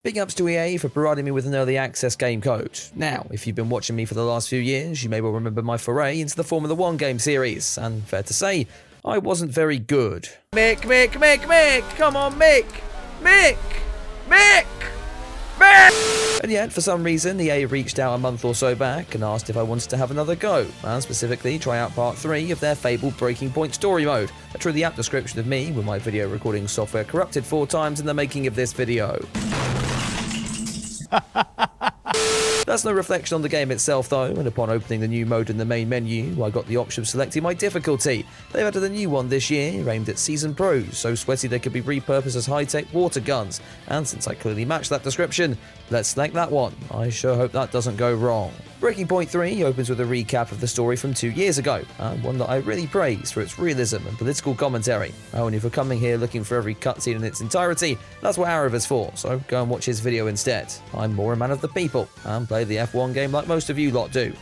Big ups to EA for providing me with an early access game code. Now, if you've been watching me for the last few years, you may well remember my foray into the Formula 1 game series, and fair to say, I wasn't very good. Mick! Come on, Mick! Mick! And yet, for some reason, EA reached out a month or so back and asked if I wanted to have another go, and specifically try out part 3 of their fabled Breaking Point story mode, a truly apt description of me with my video recording software corrupted 4 times in the making of this video. That's no reflection on the game itself though, and upon opening the new mode in the main menu, I got the option of selecting my difficulty. They've added a new one this year, aimed at seasoned pros, so sweaty they could be repurposed as high-tech water guns, and since I clearly matched that description, let's select that one. I sure hope that doesn't go wrong. Breaking Point 3 opens with a recap of the story from 2 years ago, and one that I really praise for its realism and political commentary. Only if you're coming here looking for every cutscene in its entirety, that's what Arab is for, so go and watch his video instead. I'm more a man of the people, and play the F1 game like most of you lot do.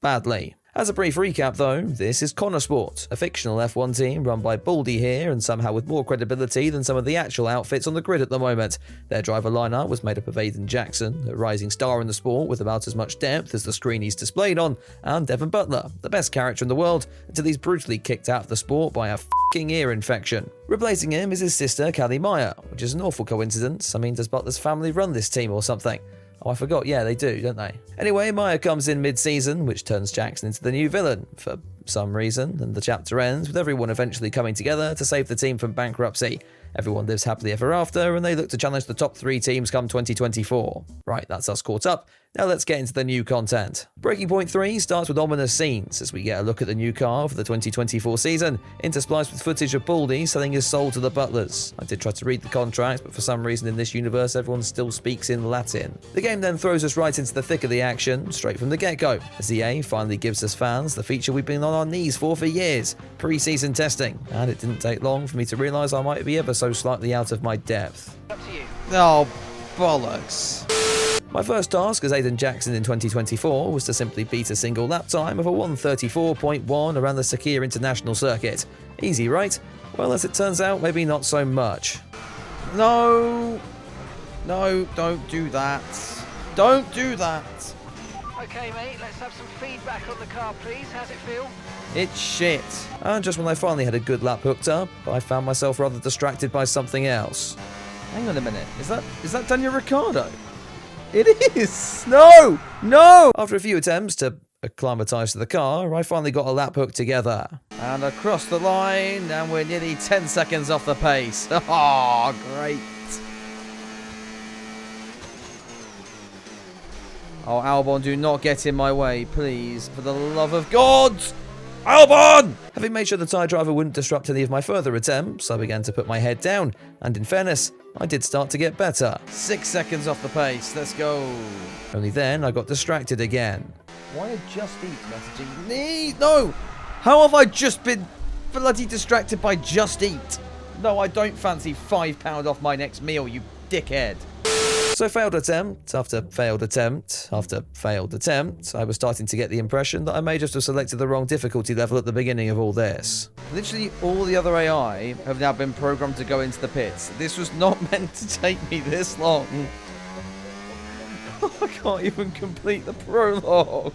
Badly. As a brief recap though, this is Connor Sport, a fictional F1 team run by Baldy here and somehow with more credibility than some of the actual outfits on the grid at the moment. Their driver lineup was made up of Aidan Jackson, a rising star in the sport with about as much depth as the screen he's displayed on, and Devon Butler, the best character in the world until he's brutally kicked out of the sport by a f***ing ear infection. Replacing him is his sister Callie Meyer, which is an awful coincidence. I mean, does Butler's family run this team or something? Oh, I forgot, yeah, they do, don't they? Anyway, Maya comes in mid-season, which turns Jackson into the new villain, for some reason, and the chapter ends with everyone eventually coming together to save the team from bankruptcy. Everyone lives happily ever after, and they look to challenge the top 3 teams come 2024. Right, that's us caught up. Now let's get into the new content. Breaking Point 3 starts with ominous scenes as we get a look at the new car for the 2024 season, interspliced with footage of Baldy selling his soul to the Butlers. I did try to read the contracts, but for some reason in this universe everyone still speaks in Latin. The game then throws us right into the thick of the action, straight from the get-go, as EA finally gives us fans the feature we've been on our knees for years, pre-season testing, and it didn't take long for me to realise I might be ever so slightly out of my depth. Up to you. Oh, bollocks. My first task as Aidan Jackson in 2024 was to simply beat a single lap time of a 1:34.1 around the Sakir International Circuit. Easy, right? Well, as it turns out, maybe not so much. No, don't do that. Don't do that. Okay, mate, let's have some feedback on the car, please. How's it feel? It's shit. And just when I finally had a good lap hooked up, I found myself rather distracted by something else. Hang on a minute. Is that Daniel Ricciardo? It is! No! After a few attempts to acclimatise to the car, I finally got a lap hook together. And across the line, and we're nearly 10 seconds off the pace. Oh, great. Oh, Albon, do not get in my way, please. For the love of God! Albon! Having made sure the tyre driver wouldn't disrupt any of my further attempts, I began to put my head down, and in fairness, I did start to get better. 6 seconds off the pace. Let's go. Only then I got distracted again. Why are Just Eat messaging me? No! How have I just been bloody distracted by Just Eat? No, I don't fancy £5 off my next meal, you dickhead. So failed attempt after failed attempt after failed attempt, I was starting to get the impression that I may just have selected the wrong difficulty level at the beginning of all this. Literally all the other AI have now been programmed to go into the pits. This was not meant to take me this long. I can't even complete the prologue.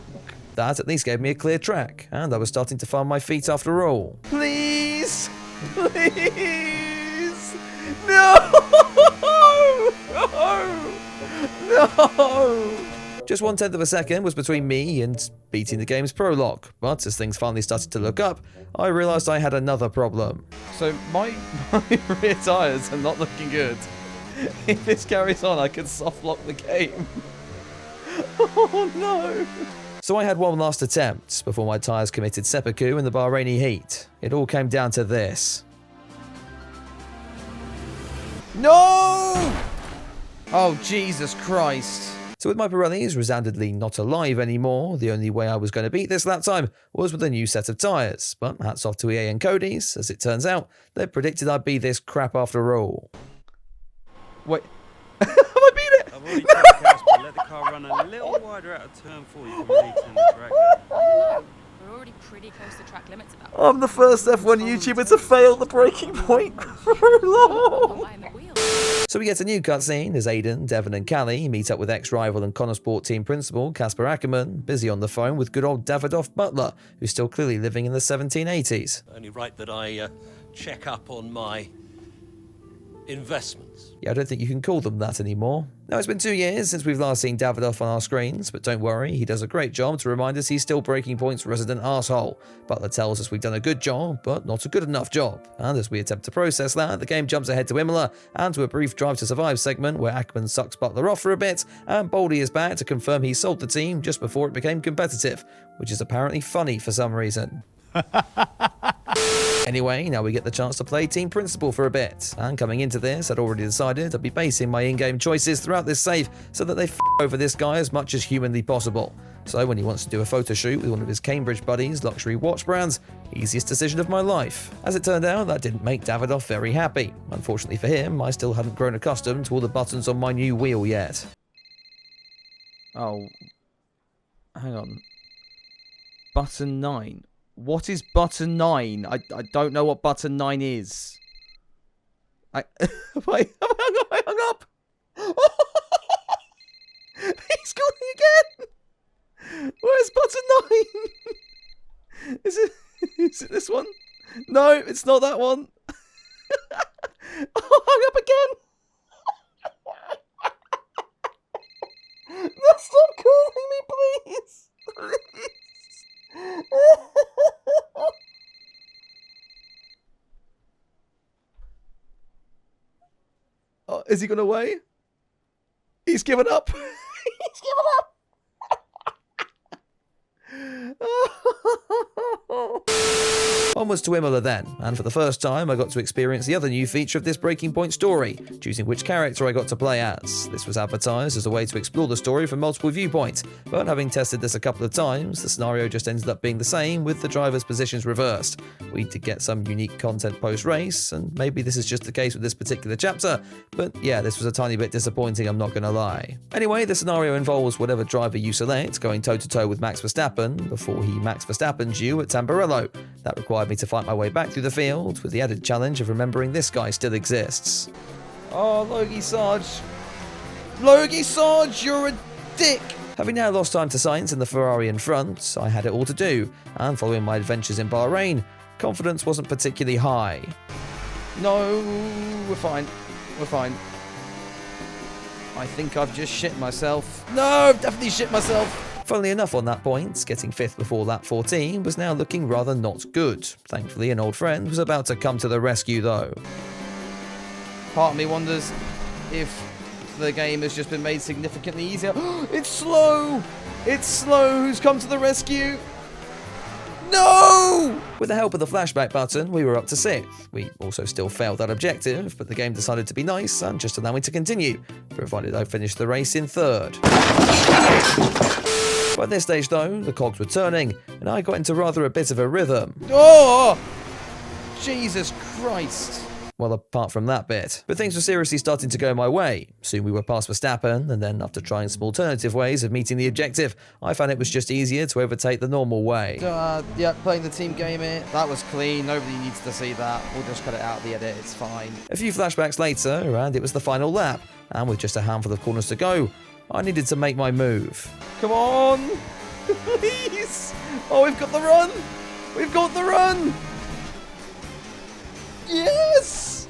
That at least gave me a clear track, and I was starting to find my feet after all. Please! Please! No! No! Just 1/10 of a second was between me and beating the game's prologue, but as things finally started to look up, I realised I had another problem. So my rear tyres are not looking good. If this carries on, I could soft lock the game. Oh no! So I had one last attempt before my tyres committed seppuku in the Bahraini heat. It all came down to this. No! Oh, Jesus Christ. So with my Pirellis resoundedly not alive anymore, the only way I was going to beat this lap time was with a new set of tyres. But hats off to EA and Cody's, as it turns out, they predicted I'd be this crap after all. Wait. Have I beat it? I've already told Casper, let the car run a little wider out of turn 4. You can really turn the drag there. No, we're already pretty close to track limits about. I'm the first F1 YouTuber to fail the breaking point prologue. Behind the wheel. So So we get a new cutscene as Aiden, Devon and Callie meet up with ex-rival and Connorsport team principal Casper Ackerman, busy on the phone with good old Davidoff Butler, who's still clearly living in the 1780s. Only right that I check up on my investments. Yeah, I don't think you can call them that anymore. Now, it's been 2 years since we've last seen Davidoff on our screens, but don't worry, he does a great job to remind us he's still Breaking Point's resident arsehole. Butler tells us we've done a good job, but not a good enough job. And as we attempt to process that, the game jumps ahead to Imola and to a brief Drive to Survive segment where Ackerman sucks Butler off for a bit, and Baldy is back to confirm he sold the team just before it became competitive, which is apparently funny for some reason. Anyway, now we get the chance to play Team Principal for a bit, and coming into this, I'd already decided I'd be basing my in-game choices throughout this save so that they f over this guy as much as humanly possible. So when he wants to do a photo shoot with one of his Cambridge buddies' luxury watch brands, easiest decision of my life. As it turned out, that didn't make Davidoff very happy. Unfortunately for him, I still hadn't grown accustomed to all the buttons on my new wheel yet. Oh. Hang on. Button 9. What is button 9? I don't know what button 9 is. Wait, I hung up. He's calling again. Where's button 9? Is it this one? No, it's not that one. Oh, hung up again. No, stop calling me, please. Oh, is he gone away? He's given up. He's given up. Onwards to Imola then, and for the first time I got to experience the other new feature of this Breaking Point story, choosing which character I got to play as. This was advertised as a way to explore the story from multiple viewpoints, but having tested this a couple of times, the scenario just ended up being the same with the driver's positions reversed. We did get some unique content post-race, and maybe this is just the case with this particular chapter, but yeah, this was a tiny bit disappointing, I'm not gonna lie. Anyway, the scenario involves whatever driver you select going toe-to-toe with Max Verstappen before he Max Verstappen's you at Tamburello. That required me to fight my way back through the field, with the added challenge of remembering this guy still exists. Oh, Logie Sarge. Logie Sarge, you're a dick. Having now lost time to science in the Ferrari in front, I had it all to do, and following my adventures in Bahrain, confidence wasn't particularly high. No, we're fine. We're fine. I think I've just shit myself. No, I've definitely shit myself. Funnily enough on that point, getting 5th before lap 14 was now looking rather not good. Thankfully, an old friend was about to come to the rescue though. Part of me wonders if the game has just been made significantly easier. It's slow! It's slow! Who's come to the rescue? No! With the help of the flashback button, we were up to 6th. We also still failed that objective, but the game decided to be nice and just allow me to continue, provided I finished the race in 3rd. By this stage though, the cogs were turning, and I got into rather a bit of a rhythm. Oh! Jesus Christ. Well, apart from that bit. But things were seriously starting to go my way. Soon we were past Verstappen, and then after trying some alternative ways of meeting the objective, I found it was just easier to overtake the normal way. Yeah, playing the team game here. That was clean. Nobody needs to see that. We'll just cut it out of the edit. It's fine. A few flashbacks later, and it was the final lap, and with just a handful of corners to go, I needed to make my move. Come on! Please! Oh, we've got the run! We've got the run! Yes!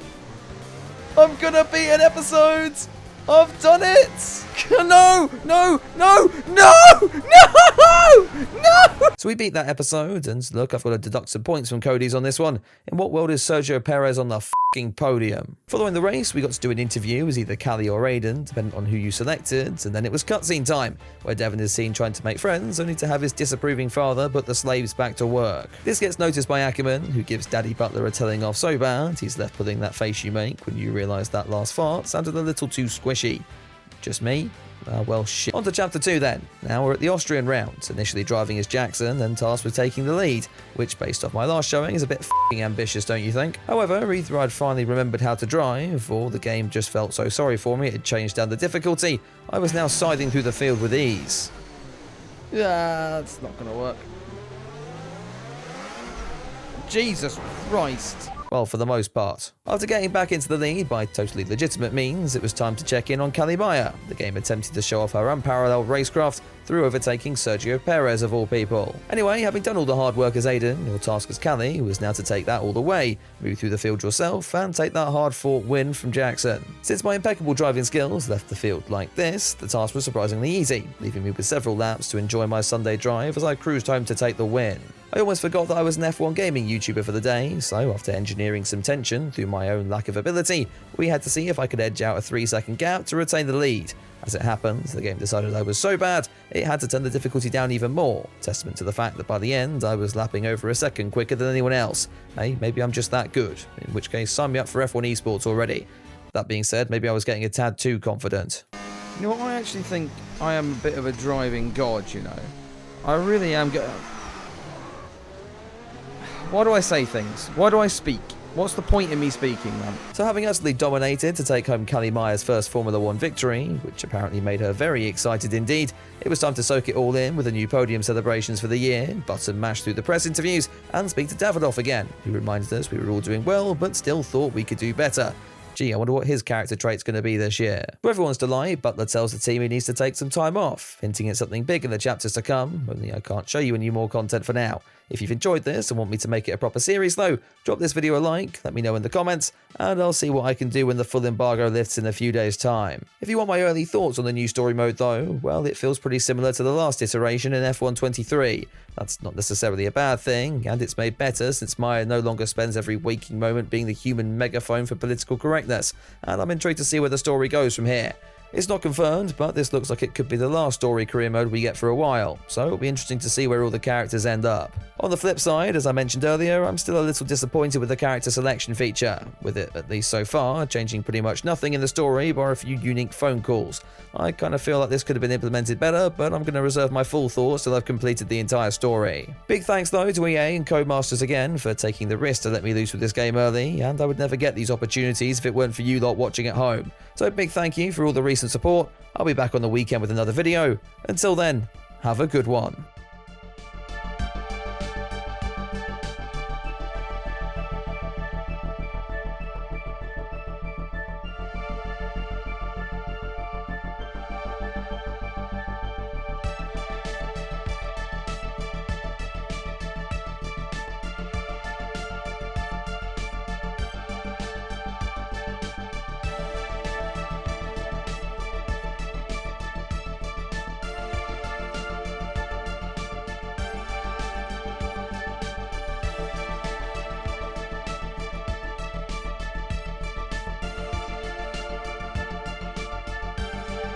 I'm gonna beat an episode! I've done it! No! No! No! No! No! No! So we beat that episode, and look, I've got to deduct some points from Cody's on this one. In what world is Sergio Perez on the f***ing podium? Following the race, we got to do an interview as either Callie or Aiden, depending on who you selected, and then it was cutscene time, where Devon is seen trying to make friends, only to have his disapproving father put the slaves back to work. This gets noticed by Ackerman, who gives Daddy Butler a telling off so bad, he's left putting that face you make when you realise that last fart sounded a little too squishy. Just me? Well, shit. On to chapter 2 then. Now we're at the Austrian round, initially driving as Jackson and tasked with taking the lead, which based off my last showing is a bit f***ing ambitious, don't you think? However, either I'd finally remembered how to drive, or the game just felt so sorry for me it had changed down the difficulty, I was now siding through the field with ease. Yeah, that's not gonna work. Jesus Christ. Well, for the most part. After getting back into the lead by totally legitimate means, it was time to check in on Callie Meyer. The game attempted to show off her unparalleled racecraft through overtaking Sergio Perez of all people. Anyway, having done all the hard work as Aiden, your task as Callie was now to take that all the way, move through the field yourself, and take that hard-fought win from Jackson. Since my impeccable driving skills left the field like this, the task was surprisingly easy, leaving me with several laps to enjoy my Sunday drive as I cruised home to take the win. I almost forgot that I was an F1 gaming YouTuber for the day, so after engineering some tension through my own lack of ability, we had to see if I could edge out a 3-second gap to retain the lead. As it happens, the game decided I was so bad, it had to turn the difficulty down even more, testament to the fact that by the end, I was lapping over a second quicker than anyone else. Hey, maybe I'm just that good, in which case sign me up for F1 esports already. That being said, maybe I was getting a tad too confident. You know what, I actually think I am a bit of a driving god, you know. I really am Why do I say things? Why do I speak? What's the point in me speaking, man? So having utterly dominated to take home Callie Meyer's first Formula 1 victory, which apparently made her very excited indeed, it was time to soak it all in with the new podium celebrations for the year, button mash through the press interviews, and speak to Davidoff again, who reminded us we were all doing well, but still thought we could do better. Gee, I wonder what his character trait's going to be this year. To everyone's delight, Butler tells the team he needs to take some time off, hinting at something big in the chapters to come, only I can't show you any more content for now. If you've enjoyed this and want me to make it a proper series though, drop this video a like, let me know in the comments, and I'll see what I can do when the full embargo lifts in a few days' time. If you want my early thoughts on the new story mode though, well, it feels pretty similar to the last iteration in F1 23. That's not necessarily a bad thing, and it's made better since Meyer no longer spends every waking moment being the human megaphone for political correctness, and I'm intrigued to see where the story goes from here. It's not confirmed, but this looks like it could be the last story career mode we get for a while, so it'll be interesting to see where all the characters end up. On the flip side, as I mentioned earlier, I'm still a little disappointed with the character selection feature, with it, at least so far, changing pretty much nothing in the story bar a few unique phone calls. I kind of feel like this could have been implemented better, but I'm going to reserve my full thoughts till I've completed the entire story. Big thanks though to EA and Codemasters again for taking the risk to let me loose with this game early, and I would never get these opportunities if it weren't for you lot watching at home. So big thank you for all the recent support. I'll be back on the weekend with another video. Until then, have a good one.